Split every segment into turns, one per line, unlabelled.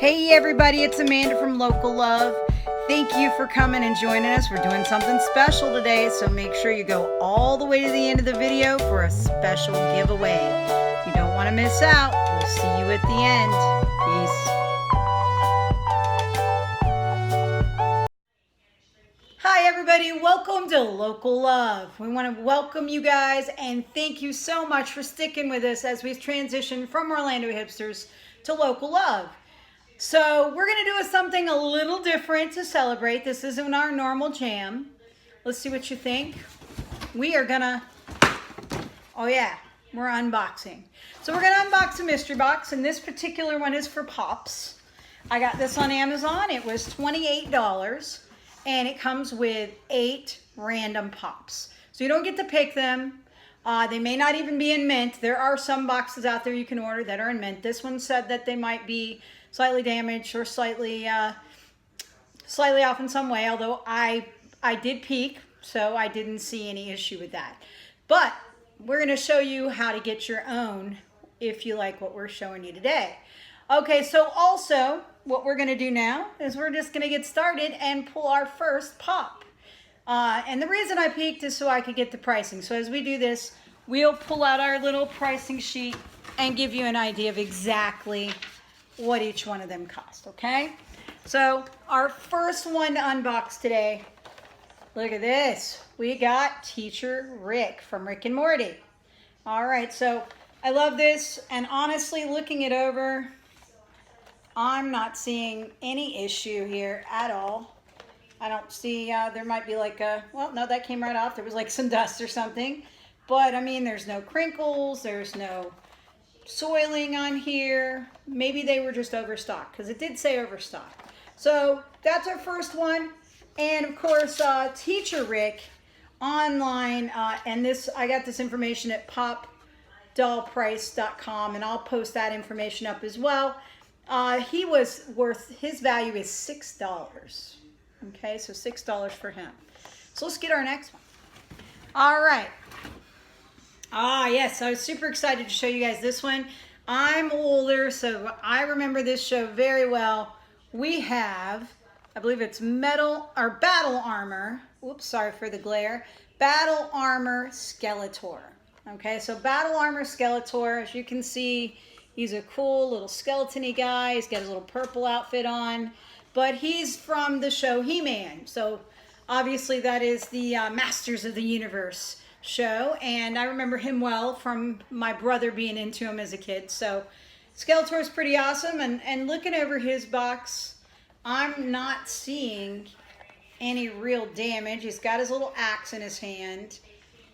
Hey everybody, it's Amanda from Local Love. Thank you for coming and joining us. We're doing something special today, so make sure you go all the way to the end of the video for a special giveaway. You don't want to miss out. We'll see you at the end. Peace. Hi everybody, welcome to Local Love. We want to welcome you guys and thank you so much for sticking with us as we transition from Orlando Hipsters to Local Love. So we're going to do something a little different to celebrate. This isn't our normal jam. Let's see what you think. We are going to, oh yeah, we're unboxing. So we're going to unbox a mystery box, and this particular one is for Pops. I got this on Amazon. It was $28, and it comes with 8 random Pops. So you don't get to pick them. They may not even be in mint. There are some boxes out there you can order that are in mint. This one said that they might be slightly damaged or slightly off in some way, although I did peek, so I didn't see any issue with that. But we're going to show you how to get your own if you like what we're showing you today. Okay, so also what we're going to do now is we're just going to get started and pull our first Pop. And the reason I peeked is so I could get the pricing. So as we do this, we'll pull out our little pricing sheet and give you an idea of exactly what each one of them cost, okay? So our first one to unbox today, look at this. We got Teacher Rick from Rick and Morty. All right, so I love this, and honestly, looking it over, I'm not seeing any issue here at all. I don't see, there might be like a, well, no, that came right off. There was like some dust or something. But, I mean, there's no crinkles. There's no soiling on here. Maybe they were just overstocked because it did say overstocked. So that's our first one. And of course, Teacher Rick online, and this, I got this information at popdollprice.com, and I'll post that information up as well. He was worth, his value is $6. Okay, so $6 for him. So let's get our next one. All right. Yes, I was super excited to show you guys this one. I'm older, so I remember this show very well. We have, I believe it's Battle Armor. Oops, sorry for the glare. Battle Armor Skeletor. Okay, so Battle Armor Skeletor, as you can see, he's a cool little skeleton-y guy. He's got his little purple outfit on. But he's from the show He-Man. So obviously that is the Masters of the Universe show, and I remember him well from my brother being into him as a kid. So Skeletor is pretty awesome, and looking over his box, I'm not seeing any real damage. He's got his little axe in his hand.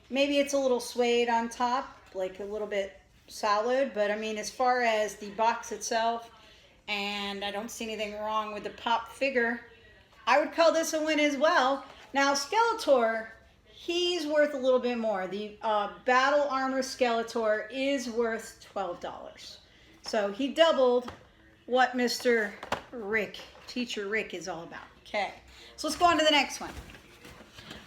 Maybe it's a little suede on top, like a little bit solid, but I mean, as far as the box itself, and I don't see anything wrong with the Pop figure, I would call this a win as well. Now Skeletor, he's worth a little bit more. The Battle Armor Skeletor is worth $12. So he doubled what Mr. Rick, Teacher Rick, is all about. Okay, so let's go on to the next one.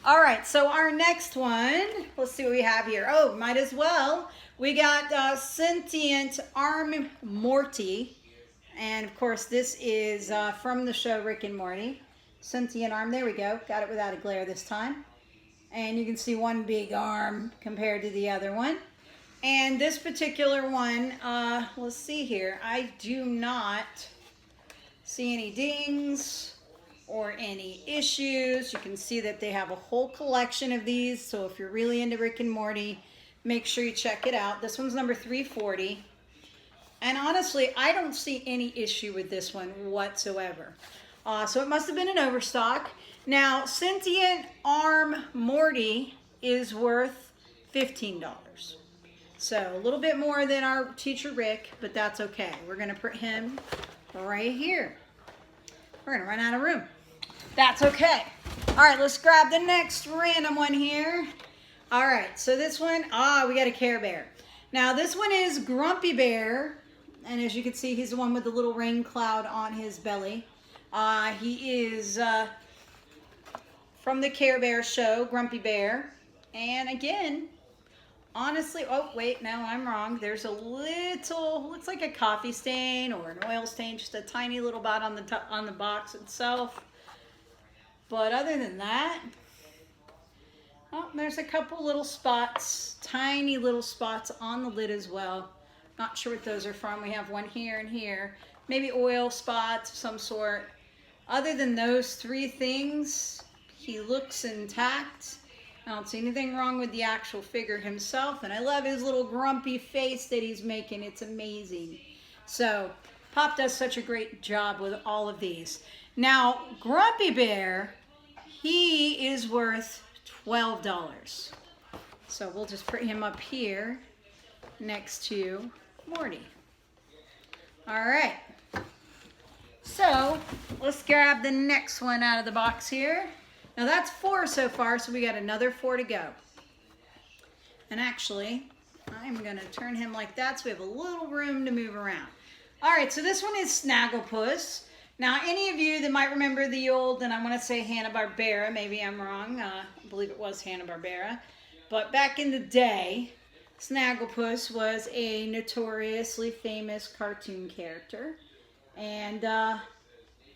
All right, so our next one, let's see what we have here. Oh, might as well. We got Sentient Arm Morty. And of course, this is from the show Rick and Morty. Sentient arm, there we go. Got it without a glare this time. And you can see one big arm compared to the other one. And this particular one, let's see here. I do not see any dings or any issues. You can see that they have a whole collection of these. So if you're really into Rick and Morty, make sure you check it out. This one's number 340. And honestly, I don't see any issue with this one whatsoever. So it must have been an overstock. Now, Sentient Arm Morty is worth $15. So a little bit more than our Teacher Rick, but that's okay. We're going to put him right here. We're going to run out of room. That's okay. All right, let's grab the next random one here. All right, so this one, we got a Care Bear. Now, this one is Grumpy Bear. And as you can see, he's the one with the little rain cloud on his belly. He is from the Care Bear show, Grumpy Bear. And again, honestly, oh wait, no, I'm wrong. There's a little, looks like a coffee stain or an oil stain, just a tiny little dot on the top, on the box itself. But other than that, oh, there's a couple little spots, tiny little spots on the lid as well. Not sure what those are from. We have one here and here. Maybe oil spots of some sort. Other than those three things, he looks intact. I don't see anything wrong with the actual figure himself, and I love his little grumpy face that he's making. It's amazing. So, Pop does such a great job with all of these. Now, Grumpy Bear, he is worth $12. So we'll just put him up here next to Morty. All right. So let's grab the next one out of the box here. Now that's 4 so far, so we got another 4 to go. And actually, I'm gonna turn him like that so we have a little room to move around. All right, so this one is Snagglepuss. Now, any of you that might remember the old, and I want to say Hanna-Barbera, maybe I'm wrong, I believe it was Hanna-Barbera, but back in the day, Snagglepuss was a notoriously famous cartoon character, and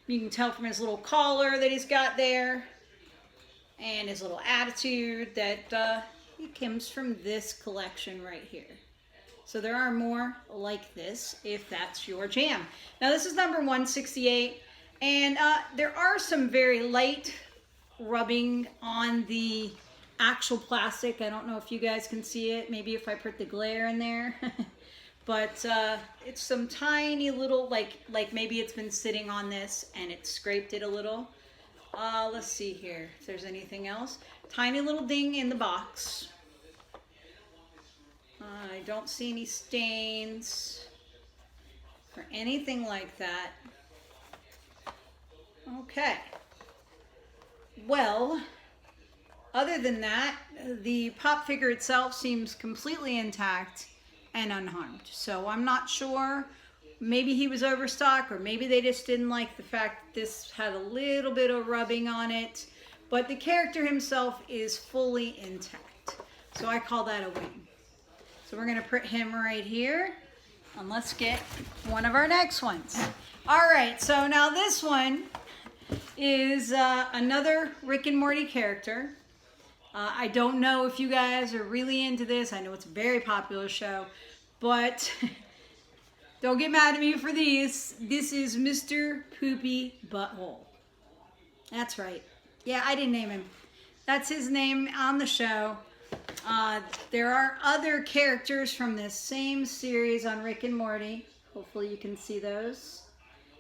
you can tell from his little collar that he's got there, and his little attitude that he comes from this collection right here. So there are more like this if that's your jam. Now this is number 168, and there are some very light rubbing on the actual plastic. I don't know if you guys can see it. Maybe if I put the glare in there. But it's some tiny little, like maybe it's been sitting on this and it scraped it a little. Let's see here if there's anything else. Tiny little ding in the box. I don't see any stains or anything like that. Okay. Well, other than that, the pop figure itself seems completely intact and unharmed. So I'm not sure. Maybe he was overstock, or maybe they just didn't like the fact that this had a little bit of rubbing on it. But the character himself is fully intact. So I call that a win. So we're going to put him right here, and let's get one of our next ones. All right, so now this one is another Rick and Morty character. I don't know if you guys are really into this. I know it's a very popular show, but don't get mad at me for these. This is Mr. Poopy Butthole. That's right. Yeah, I didn't name him. That's his name on the show. There are other characters from this same series on Rick and Morty. Hopefully you can see those.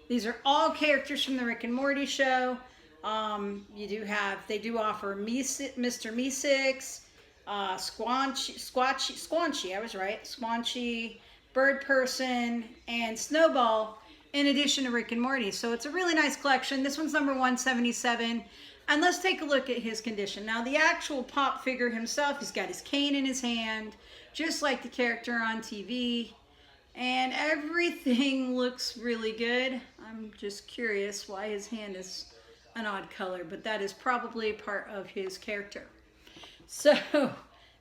These are all characters from the Rick and Morty show. They do offer Mr. Meeseeks, Squanchy, I was right, Squanchy, Bird Person, and Snowball, in addition to Rick and Morty. So it's a really nice collection. This one's number 177. And let's take a look at his condition. Now, the actual pop figure himself, he's got his cane in his hand, just like the character on TV. And everything looks really good. I'm just curious why his hand is an odd color, but that is probably part of his character. So,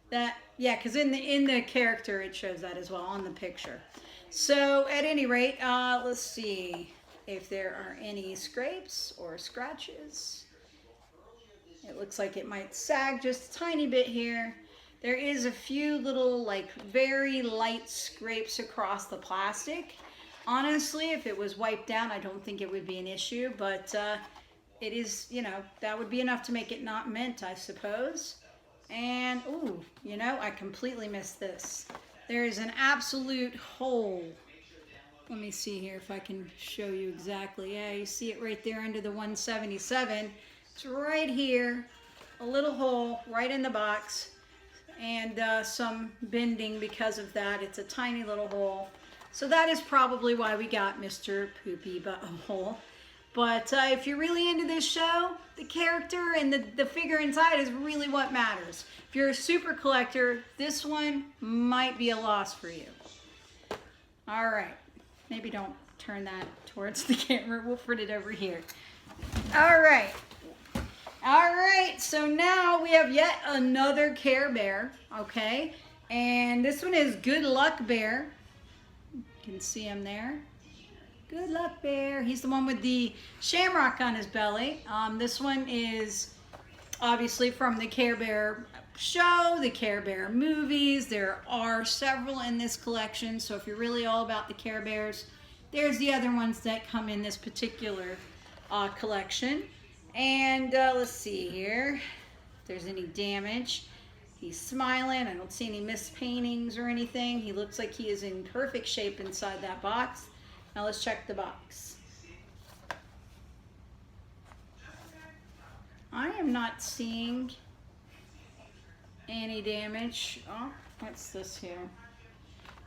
that, yeah, because in the character, it shows that as well on the picture. So, at any rate, let's see if there are any scrapes or scratches. It looks like it might sag just a tiny bit here. There is a few little, like, very light scrapes across the plastic. Honestly, if it was wiped down, I don't think it would be an issue, but it is, you know, that would be enough to make it not mint, I suppose. And, ooh, you know, I completely missed this. There is an absolute hole. Let me see here if I can show you exactly. Yeah, you see it right there under the 177. It's right here, a little hole right in the box, and some bending because of that. It's a tiny little hole. So that is probably why we got Mr. Poopy Butthole. But if you're really into this show, the character and the figure inside is really what matters. If you're a super collector, this one might be a loss for you. All right. Maybe don't turn that towards the camera. We'll put it over here. All right. All right, so now we have yet another Care Bear, okay? And this one is Good Luck Bear. You can see him there. Good Luck Bear. He's the one with the shamrock on his belly. This one is obviously from the Care Bear show, the Care Bear movies. There are several in this collection, so if you're really all about the Care Bears, there's the other ones that come in this particular collection. And let's see here if there's any damage. He's smiling. I don't see any missed paintings or anything. He looks like he is in perfect shape inside that box. Now let's check the box. I am not seeing any damage. Oh, what's this here?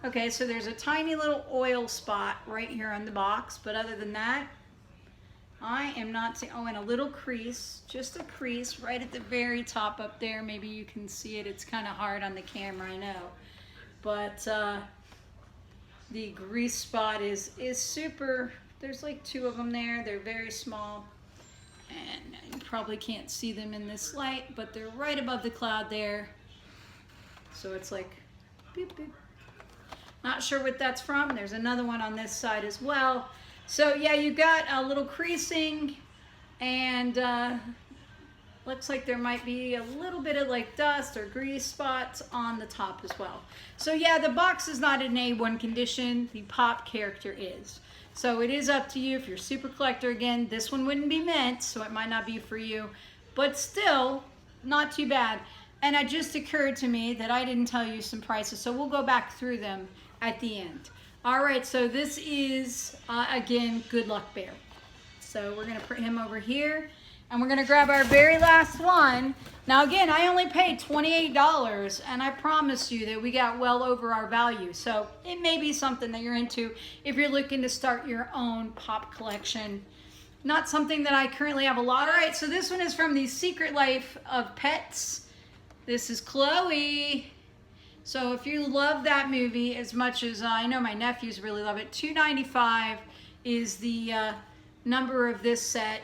Okay, so there's a tiny little oil spot right here on the box, but other than that, I am not seeing, oh, and a little crease, just a crease right at the very top up there. Maybe you can see it. It's kind of hard on the camera, I know. But the grease spot is super, there's like 2 of them there. They're very small, and you probably can't see them in this light, but they're right above the cloud there. So it's like, beep, beep. Not sure what that's from. There's another one on this side as well. So yeah, you got a little creasing, and looks like there might be a little bit of like dust or grease spots on the top as well. So yeah, the box is not in A1 condition. The Pop character is. So it is up to you. If you're a super collector, again, this one wouldn't be meant, so it might not be for you, but still not too bad. And it just occurred to me that I didn't tell you some prices, so we'll go back through them at the end. All right, so this is, again, Good Luck Bear. So we're going to put him over here, and we're going to grab our very last one. Now, again, I only paid $28, and I promise you that we got well over our value. So it may be something that you're into if you're looking to start your own Pop collection. Not something that I currently have a lot. All right, so this one is from The Secret Life of Pets. This is Chloe. So if you love that movie as much as I know my nephews really love it, $2.95 is the number of this set.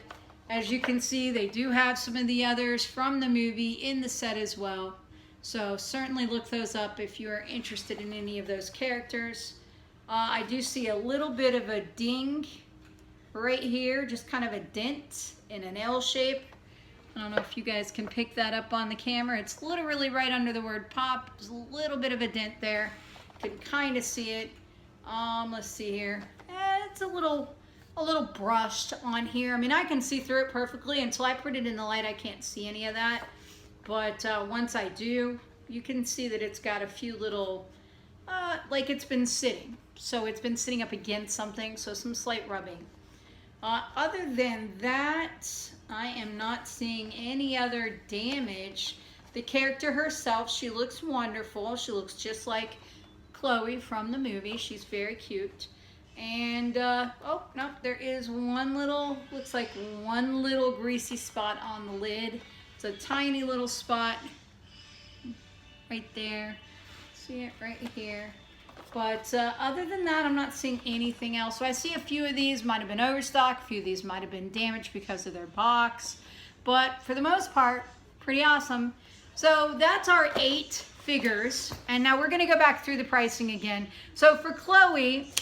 As you can see, they do have some of the others from the movie in the set as well. So certainly look those up if you are interested in any of those characters. I do see a little bit of a ding right here, just kind of a dent in an L shape. I don't know if you guys can pick that up on the camera. It's literally right under the word Pop. There's a little bit of a dent there. You can kind of see it. Let's see here. It's a little brushed on here. I mean, I can see through it perfectly. Until I put it in the light, I can't see any of that. But once I do, you can see that it's got a few little, like it's been sitting. So it's been sitting up against something, so some slight rubbing. Other than that, I am not seeing any other damage. The character herself, she looks wonderful. She looks just like Chloe from the movie. She's very cute. And, oh, no, there is one little, looks like one little greasy spot on the lid. It's a tiny little spot right there. See it right here. But other than that, I'm not seeing anything else. So I see a few of these might have been overstock. A few of these might have been damaged because of their box. But for the most part, pretty awesome. So that's our 8 figures. And now we're going to go back through the pricing again. So for Chloe,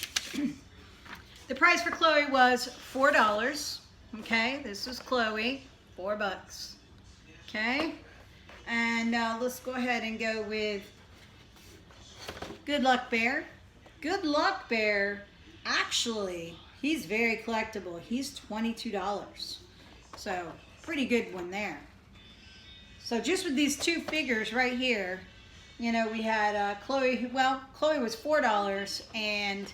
the price for Chloe was $4. Okay, this is Chloe, $4. Okay, and let's go ahead and go with Good Luck Bear. Good Luck Bear, actually, he's very collectible. He's $22. So, pretty good one there. So just with these 2 figures right here, you know, we had Chloe, well, Chloe was $4 and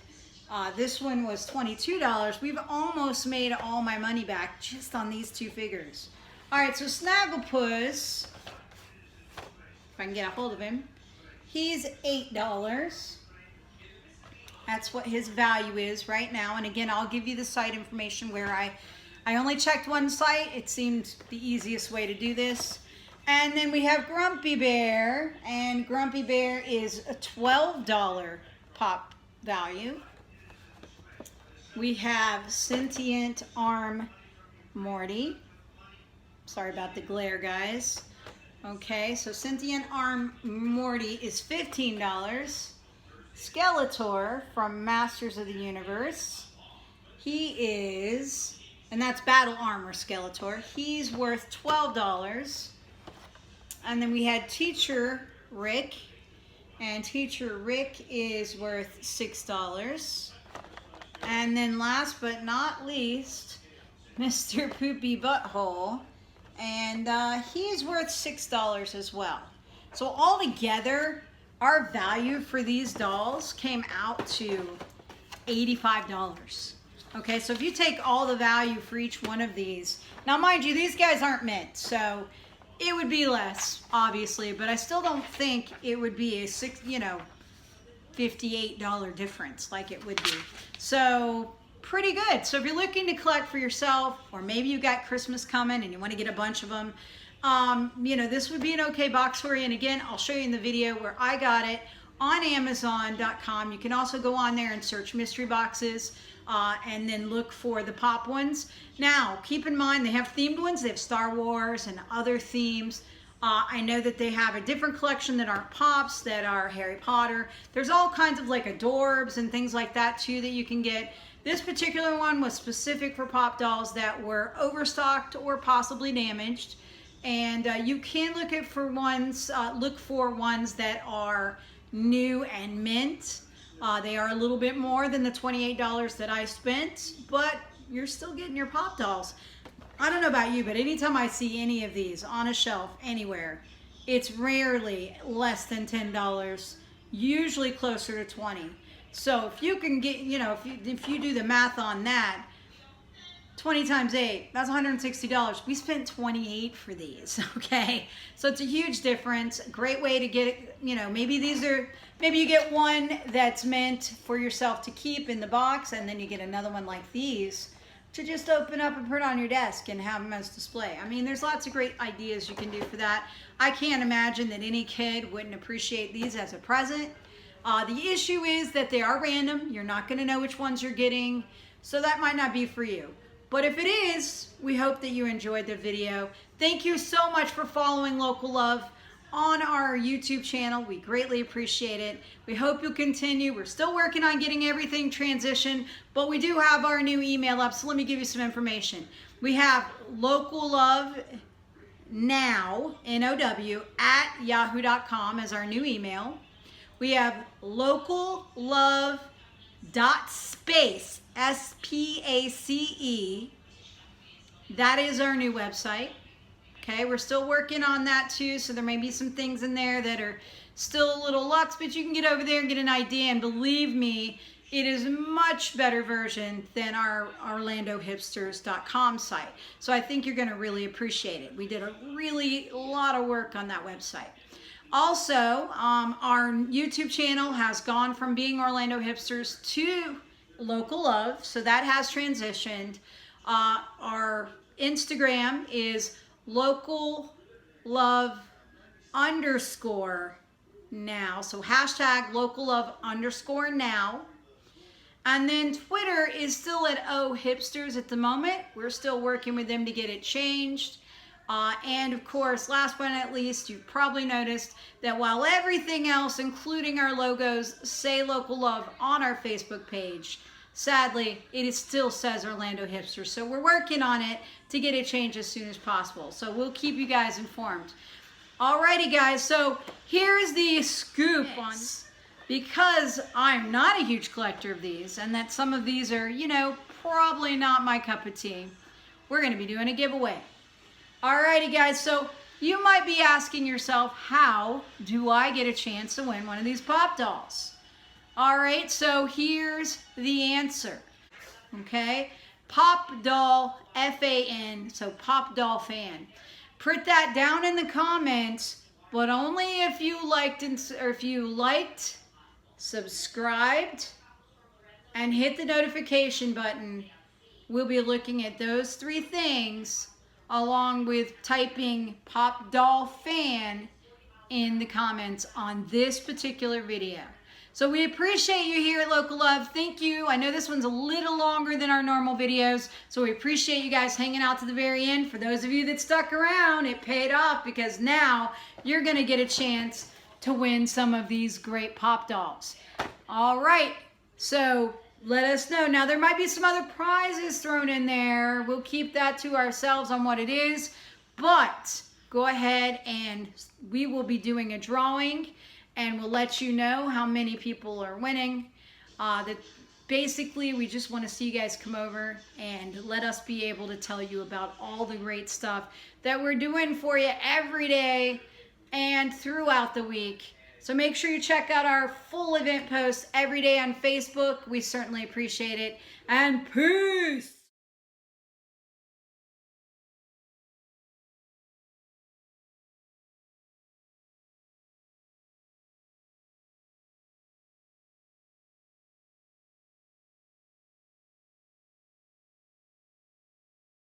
this one was $22. We've almost made all my money back just on these 2 figures. All right, so Snagglepuss, if I can get a hold of him, he's $8. That's what his value is right now. And again, I'll give you the site information where I only checked one site. It seemed the easiest way to do this. And then we have Grumpy Bear, and Grumpy Bear is a $12 Pop value. We have Sentient Arm Morty. Sorry about the glare, guys. Okay, so sentient arm Morty is $15. Skeletor from Masters of the Universe, he is, and that's battle armor Skeletor, he's worth $12. And then we had Teacher Rick, and Teacher Rick is worth $6. And then last but not least, Mr. Poopy Butthole, and he's worth $6 as well. So altogether, our value for these dolls came out to $85. Okay, so if you take all the value for each one of these, now mind you, these guys aren't mint, so it would be less, obviously, but I still don't think it would be a $58 difference like it would be. So pretty good. So if you're looking to collect for yourself, or maybe you got Christmas coming and you want to get a bunch of them, you know, this would be an okay box for you. And again, I'll show you in the video where I got it on Amazon.com. You can also go on there and search mystery boxes and then look for the pop ones. Now, keep in mind, they have themed ones. They have Star Wars and other themes. I know that they have a different collection that aren't pops, that are Harry Potter. There's all kinds of like adorbs and things like that too that you can get. This particular one was specific for pop dolls that were overstocked or possibly damaged. And you can look for ones that are new and mint. They are a little bit more than the $28 that I spent, but you're still getting your pop dolls. I don't know about you, but anytime I see any of these on a shelf anywhere, it's rarely less than $10, usually closer to $20. So if you can get, you know, if you do the math on that, 20 times 8, that's $160. We spent $28 for these, okay? So it's a huge difference. Great way to get it, you know, maybe you get one that's meant for yourself to keep in the box, and then you get another one like these to just open up and put on your desk and have them as display. I mean, there's lots of great ideas you can do for that. I can't imagine that any kid wouldn't appreciate these as a present. The issue is that they are random. You're not going to know which ones you're getting, so that might not be for you. But if it is, we hope that you enjoyed the video. Thank you so much for following Local Love on our YouTube channel. We greatly appreciate it. We hope you'll continue. We're still working on getting everything transitioned, but we do have our new email up, so let me give you some information. We have Local Love Now, N-O-W, at yahoo.com as our new email. We have locallove.space, S-P-A-C-E. That is our new website. Okay, we're still working on that too, so there may be some things in there that are still a little lux, but you can get over there and get an idea, and believe me, it is a much better version than our OrlandoHipsters.com site. So I think you're going to really appreciate it. We did a lot of work on that website. Also, our YouTube channel has gone from being Orlando Hipsters to Local Love, so that has transitioned. Our Instagram is Local Love _now, so hashtag Local Love _now. And then Twitter is still at OHipsters at the moment. We're still working with them to get it changed. And of course, last but not least, you've probably noticed that while everything else, including our logos, say Local Love on our Facebook page, sadly, it still says Orlando Hipsters. So we're working on it to get it changed as soon as possible. So we'll keep you guys informed. Alrighty, guys. So here's the scoop on, because I'm not a huge collector of these, and that some of these are, you know, probably not my cup of tea, we're going to be doing a giveaway. Alrighty, guys. So you might be asking yourself, how do I get a chance to win one of these pop dolls? All right, so here's the answer, okay? Pop Doll, F-A-N, so Pop Doll Fan. Put that down in the comments, but only if you liked, subscribed, and hit the notification button. We'll be looking at those 3 things along with typing Pop Doll Fan in the comments on this particular video. So we appreciate you here at Local Love. Thank you. I know this one's a little longer than our normal videos, so we appreciate you guys hanging out to the very end. For those of you that stuck around, it paid off because now you're going to get a chance to win some of these great pop dolls. All right, so let us know. Now, there might be some other prizes thrown in there. We'll keep that to ourselves on what it is, but go ahead and we will be doing a drawing, and we'll let you know how many people are winning. Basically, we just want to see you guys come over and let us be able to tell you about all the great stuff that we're doing for you every day and throughout the week. So make sure you check out our full event posts every day on Facebook. We certainly appreciate it. And peace!